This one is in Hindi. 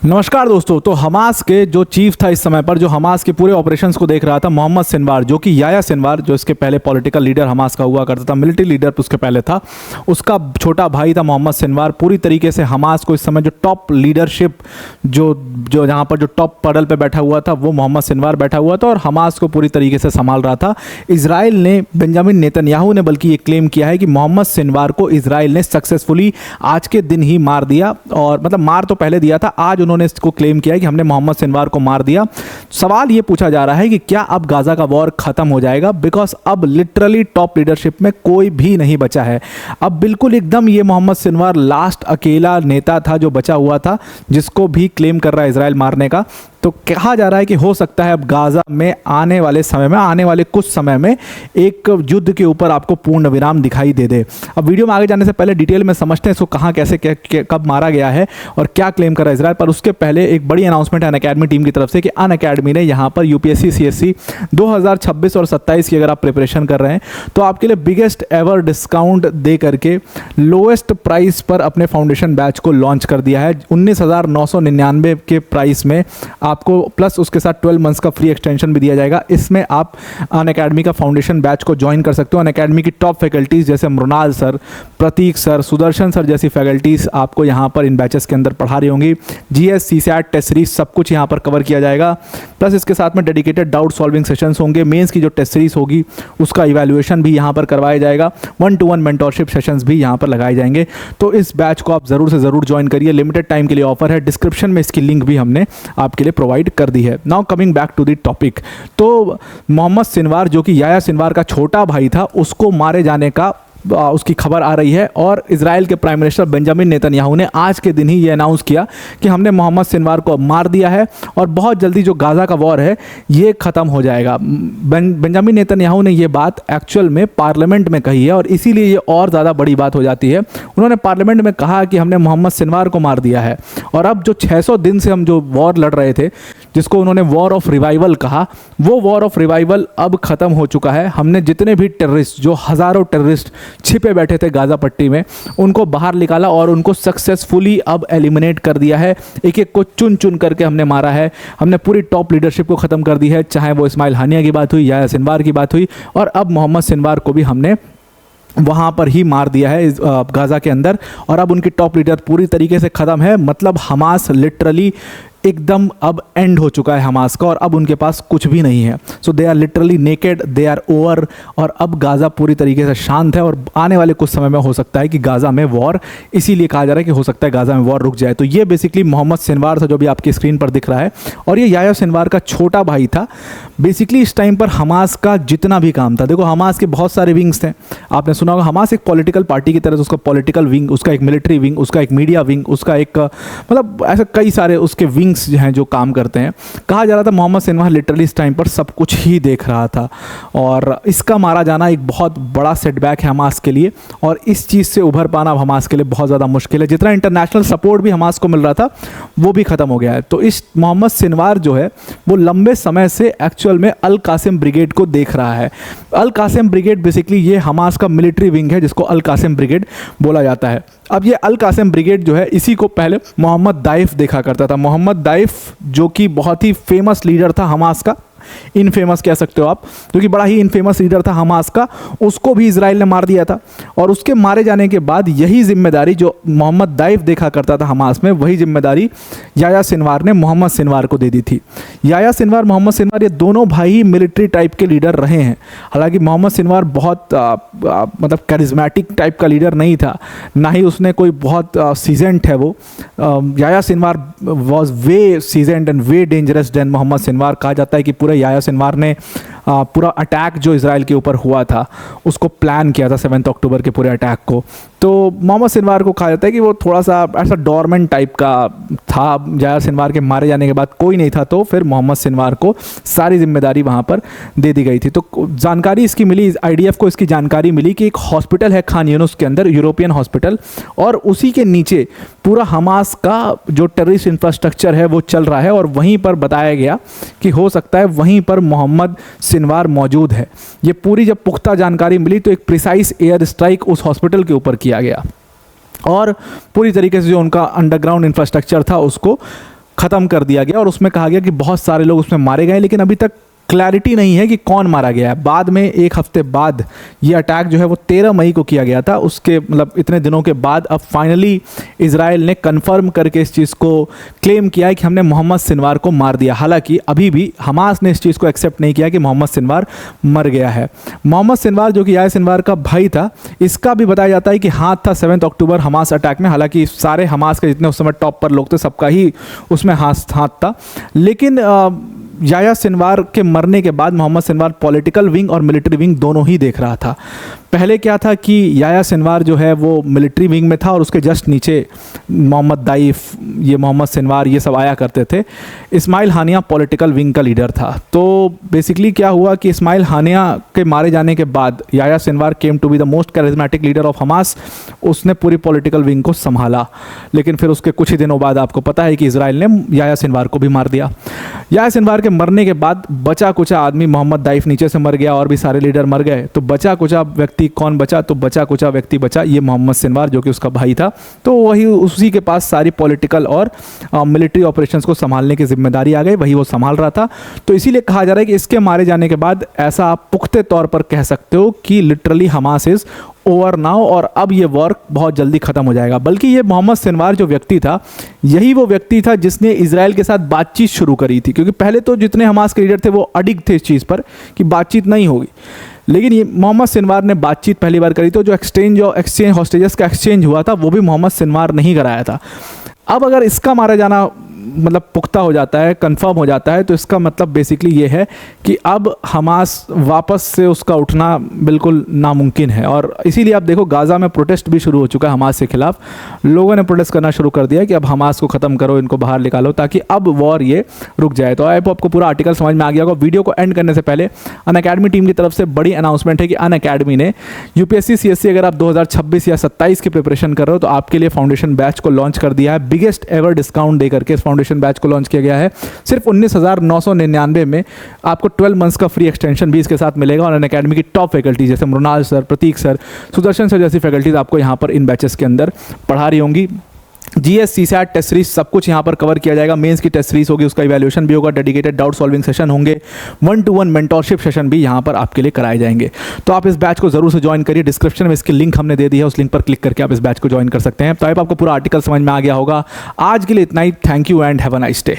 नमस्कार दोस्तों। तो हमास के जो चीफ था इस समय पर, जो हमास के पूरे ऑपरेशंस को देख रहा था, मोहम्मद सिनवार, जो कि याया सिनवार, जो इसके पहले पॉलिटिकल लीडर हमास का हुआ करता था, मिलिट्री लीडर उसके पहले था, उसका छोटा भाई था मोहम्मद सिनवार। पूरी तरीके से हमास को इस समय जो टॉप लीडरशिप, जो यहाँ पर जो टॉप पड़ल पे बैठा हुआ था, वो मोहम्मद सिनवार बैठा हुआ था और हमास को पूरी तरीके से संभाल रहा था। इजराइल ने, बेंजामिन नेतन्याहू ने बल्कि ये क्लेम किया है कि मोहम्मद सिनवार को इजराइल ने सक्सेसफुली आज के दिन ही मार दिया, और मतलब मार तो पहले दिया था, आज उन्होंने इसको क्लेम किया है कि हमने मोहम्मद सिनवार को मार दिया। सवाल ये पूछा जा रहा है कि क्या अब गाजा का वॉर खत्म हो जाएगा, बिकॉज अब लिटरली टॉप लीडरशिप में कोई भी नहीं बचा है। अब बिल्कुल एकदम ये मोहम्मद सिनवार लास्ट अकेला नेता था जो बचा हुआ था, जिसको भी क्लेम कर रहा है इजराइल मारने का। तो कहा जा रहा है कि हो सकता है अब गाजा में आने वाले समय में, आने वाले कुछ समय में एक युद्ध के ऊपर आपको पूर्ण विराम दिखाई दे दे। अब वीडियो में आगे जाने से पहले डिटेल में समझते हैं इसको, कहाँ कैसे कब मारा गया है और क्या क्लेम कर रहा है इजराइल। पर उसके पहले एक बड़ी अनाउंसमेंट है अनअकैडमी टीम की तरफ से कि अनअकैडमी ने यहाँ पर यूपीएससी सीएससी 2026 और 27 की अगर आप प्रिपरेशन कर रहे हैं तो आपके लिए बिगेस्ट एवर डिस्काउंट दे करके लोएस्ट प्राइस पर अपने फाउंडेशन बैच को लॉन्च कर दिया है। 19,999 के प्राइस में आपको प्लस उसके साथ 12 मंथ्स का फ्री एक्सटेंशन भी दिया जाएगा। इसमें आप अनअकैडमी का फाउंडेशन बैच को ज्वाइन कर सकते हो। अनअकैडमी की टॉप फैकल्टीज़ जैसे मृणाल सर, प्रतीक सर, सुदर्शन सर जैसी फैकल्टीज़ आपको यहाँ पर इन बैचेस के अंदर पढ़ा रही होंगी। जीएस, सीसैट, टेस्ट सीरीज सब कुछ यहाँ पर कवर किया जाएगा। प्लस इसके साथ में डेडिकेटेड डाउट सॉल्विंग सेशंस होंगे। मेंस की जो टेस्ट सीरीज होगी उसका इवैल्यूएशन भी यहाँ पर करवाया जाएगा। 1-to-1 मेंटोरशिप सेशंस भी यहाँ पर लगाए जाएंगे। तो इस बैच को आप ज़रूर से ज़रूर ज्वाइन करिए। लिमिटेड टाइम के लिए ऑफर है। डिस्क्रिप्शन में इसकी लिंक भी हमने आपके लिए प्रोवाइड कर दी है। Now coming back to the topic, तो मोहम्मद सिनवार जो कि याया सिनवार का छोटा भाई था, उसको मारे जाने का उसकी खबर आ रही है और इजराइल के प्राइम मिनिस्टर बेंजामिन नेतन्याहू ने आज के दिन ही ये अनाउंस किया कि हमने मोहम्मद सिनवार को मार दिया है और बहुत जल्दी जो गाजा का वॉर है ये ख़त्म हो जाएगा। बेंजामिन नेतन्याहू ने ये बात एक्चुअल में पार्लियामेंट में कही है और इसीलिए ये और ज़्यादा बड़ी बात हो जाती है। उन्होंने पार्लियामेंट में कहा कि हमने मोहम्मद सिनवार को मार दिया है और अब जो 600 दिन से हम जो वॉर लड़ रहे थे, जिसको उन्होंने वॉर ऑफ रिवाइवल कहा, वो वॉर ऑफ रिवाइवल अब ख़त्म हो चुका है। हमने जितने भी टेररिस्ट, जो हज़ारों टेररिस्ट छिपे बैठे थे गाज़ा पट्टी में, उनको बाहर निकाला और उनको सक्सेसफुली अब एलिमिनेट कर दिया है। एक एक को चुन चुन करके हमने मारा है। हमने पूरी टॉप लीडरशिप को ख़त्म कर दी है, चाहे वो इस्माइल हानिया की बात हुई, याया सिनवार की बात हुई, और अब मोहम्मद सिनवार को भी हमने वहाँ पर ही मार दिया है गाज़ा के अंदर। और अब उनकी टॉप लीडर पूरी तरीके से ख़त्म है। मतलब हमास लिटरली एकदम अब एंड हो चुका है हमास का, और अब उनके पास कुछ भी नहीं है। So they are literally naked, they are over, और अब गाज़ा पूरी तरीके से शांत है। और आने वाले कुछ समय में हो सकता है कि गाज़ा में वॉर, इसीलिए कहा जा रहा है कि हो सकता है गाज़ा में वॉर रुक जाए। तो ये बेसिकली मोहम्मद सिनवार था जो भी आपकी स्क्रीन पर दिख रहा है, और ये याया सिनवार का छोटा भाई था। बेसिकली इस टाइम पर हमास का जितना भी काम था, देखो हमास के बहुत सारे विंग्स थे, आपने सुना होगा। हमास एक पॉलिटिकल पार्टी की तरह, उसका पॉलिटिकल विंग, उसका एक मिलिट्री विंग, उसका एक मीडिया विंग, उसका एक मतलब ऐसे कई सारे उसके विंग्स हैं जो काम करते हैं। कहा जा रहा था मोहम्मद सिनवार लिटरली इस टाइम पर सब कुछ ही देख रहा था, और इसका मारा जाना एक बहुत बड़ा सेटबैक है हमास के लिए, और इस चीज़ से उभर पाना अब हमास के लिए बहुत ज़्यादा मुश्किल है। जितना इंटरनेशनल सपोर्ट भी हमास को मिल रहा था वो भी ख़त्म हो गया है। तो इस मोहम्मद सिनवार जो है वो लंबे समय से एक्चुअल में अल कासिम ब्रिगेड को देख रहा है। अल कासिम ब्रिगेड बेसिकली ये हमास का मिलिट्री विंग है जिसको अल कासिम ब्रिगेड बोला जाता है। अब ये अल कासिम ब्रिगेड जो है, इसी को पहले मोहम्मद दाइफ देखा करता था। मोहम्मद दाइफ जो कि बहुत ही फेमस लीडर था हमास का, इनफेमस कह सकते हो आप, क्योंकि बड़ा ही इनफेमस लीडर था हमास का, उसको भी इजराइल ने मार दिया था। और उसके मारे जाने के बाद यही जिम्मेदारी जो मोहम्मद दाइफ देखा करता था हमास में, वही जिम्मेदारी याया सिनवार ने मोहम्मद सिनवार को दे दी थी। याया सिनवार, मोहम्मद सिनवार, ये दोनों भाई ही मिलिट्री टाइप के लीडर रहे हैं। हालांकि मोहम्मद सिनवार बहुत मतलब करिज्मेटिक टाइप का लीडर नहीं था, ना ही उसने कोई बहुत सीजेंट है वो। Yahya Sinwar was way seasoned and way dangerous than Mohammed Sinwar. कहा जाता है कि पूरे याया सिनवार ने पूरा अटैक जो इजराइल के ऊपर हुआ था उसको प्लान किया था, 7 अक्टूबर के पूरे अटैक को। तो मोहम्मद सिनवार को कहा जाता है कि वो थोड़ा सा ऐसा डॉर्मेंट टाइप का था। याया सिनवार के मारे जाने के बाद कोई नहीं था, तो फिर मोहम्मद सिनवार को सारी जिम्मेदारी वहाँ पर दे दी गई थी। तो जानकारी इसकी मिली, आईडीएफ को इसकी जानकारी मिली कि एक हॉस्पिटल है खान यूनुस के अंदर, यूरोपियन हॉस्पिटल, और उसी के नीचे पूरा हमास का जो टेररिस्ट इंफ्रास्ट्रक्चर है वो चल रहा है। और वहीं पर बताया गया कि हो सकता है वहीं पर मोहम्मद सिनवार मौजूद है। ये पूरी जब पुख्ता जानकारी मिली तो एक प्रिसाइज एयर स्ट्राइक उस हॉस्पिटल के ऊपर किया गया और पूरी तरीके से जो उनका अंडरग्राउंड इंफ्रास्ट्रक्चर था उसको ख़त्म कर दिया गया और उसमें कहा गया कि बहुत सारे लोग उसमें मारे गए, लेकिन अभी तक क्लैरिटी नहीं है कि कौन मारा गया है। बाद में एक हफ्ते बाद ये अटैक जो है वो 13 मई को किया गया था, उसके मतलब इतने दिनों के बाद अब फाइनली इजराइल ने कंफर्म करके इस चीज़ को क्लेम किया है कि हमने मोहम्मद सिनवार को मार दिया। हालांकि अभी भी हमास ने इस चीज़ को एक्सेप्ट नहीं किया कि मोहम्मद सिनवार मर गया है। मोहम्मद सिनवार जो कि याह्या सिनवार का भाई था, इसका भी बताया जाता है कि हाथ था 7 अक्टूबर हमास अटैक में। हालांकि सारे हमास के जितने उस समय टॉप पर लोग थे सबका ही उसमें हाथ था, लेकिन याह्या सिनवार के मरने के बाद मोहम्मद सिनवार पॉलिटिकल विंग और मिलिट्री विंग दोनों ही देख रहा था। पहले क्या था कि याह्या सिनवार जो है वो मिलिट्री विंग में था और उसके जस्ट नीचे मोहम्मद दाइफ, ये मोहम्मद सिनवार, ये सब आया करते थे। इस्माइल हानिया पॉलिटिकल विंग का लीडर था। तो बेसिकली क्या हुआ कि इस्माइल हानिया के मारे जाने के बाद Yahya Sinwar came to be the most charismatic leader of Hamas. उसने पूरी पॉलिटिकल विंग को संभाला, लेकिन फिर उसके कुछ ही दिनों बाद आपको पता है कि इजराइल ने याह्या सिनवार को भी मार दिया। याह्या सिनवार के मरने के बाद बचा कुचा आदमी, मोहम्मद दाइफ नीचे से मर गया और भी सारे लीडर मर गए, तो बचा कुचा व्यक्ति कौन बचा? तो बचा कुचा व्यक्ति बचा ये मोहम्मद सिनवार जो कि उसका भाई था। तो वही उसी के पास सारी पॉलिटिकल और मिलिट्री ऑपरेशंस को संभालने की जिम्मेदारी आ गई, वही वो संभाल रहा था। तो इसीलिए कहा जा रहा है कि इसके मारे जाने के बाद ऐसा आप पुख्ते तौर पर कह सकते हो कि literally Hamas is over now और अब ये वॉर बहुत जल्दी ख़त्म हो जाएगा। बल्कि ये मोहम्मद सिनवार जो व्यक्ति था, यही वो व्यक्ति था जिसने इजराइल के साथ बातचीत शुरू करी थी, क्योंकि पहले तो जितने हमास के लीडर थे वो अडिग थे इस चीज़ पर कि बातचीत नहीं होगी, लेकिन ये मोहम्मद सिनवार ने बातचीत पहली बार करी। तो जो एक्सचेंज हॉस्टेजेस का एक्सचेंज हुआ था वो भी मोहम्मद सिनवार ने ही कराया था। अब अगर इसका मारा जाना मतलब पुख्ता हो जाता है, कंफर्म हो जाता है, तो इसका मतलब बेसिकली ये है कि अब हमास वापस से उसका उठना बिल्कुल नामुमकिन है। और इसीलिए आप देखो गाज़ा में प्रोटेस्ट भी शुरू हो चुका है हमास के खिलाफ। लोगों ने प्रोटेस्ट करना शुरू कर दिया कि अब हमास को ख़त्म करो, इनको बाहर निकालो, ताकि अब वॉर ये रुक जाए। तो आपको पूरा आर्टिकल समझ में आ गया होगा। वीडियो को एंड करने से पहले अनअकैडमी टीम की तरफ से बड़ी अनाउंसमेंट है कि अनअकैडमी ने यूपीएससी CSC अगर आप 2026 या 27 की प्रिपरेशन कर रहे हो तो आपके लिए फाउंडेशन बैच को लॉन्च कर दिया है। बिगेस्ट एवर डिस्काउंट दे करके इस फाउंडेशन बैच को लॉन्च किया गया है। सिर्फ 19,999 में आपको 12 मंथ्स का फ्री एक्सटेंशन भी इसके साथ मिलेगा। और अनअकैडमी की टॉप फैकल्टी जैसे मृणाल सर, प्रतीक सर, सुदर्शन सर जैसी फैकल्टीज आपको यहाँ पर इन बैचेस के अंदर पढ़ा रही होंगी। GS, CSAT टेस्ट सीरीज सब कुछ यहाँ पर कवर किया जाएगा। मेंस की टेस्ट सीरीज होगी, उसका इवैल्यूएशन भी होगा, डेडिकेटेड डाउट सॉल्विंग सेशन होंगे, 1-to-1 मेंटोरशिप सेशन भी यहाँ पर आपके लिए कराए जाएंगे। तो आप इस बैच को जरूर से ज्वाइन करिए। डिस्क्रिप्शन में इसकी लिंक हमने दे दी है, उस लिंक पर क्लिक करके आप इस बैच को ज्वाइन कर सकते हैं। तो आपको पूरा आर्टिकल समझ में आ गया होगा। आज के लिए इतना ही। Thank you and have a nice day.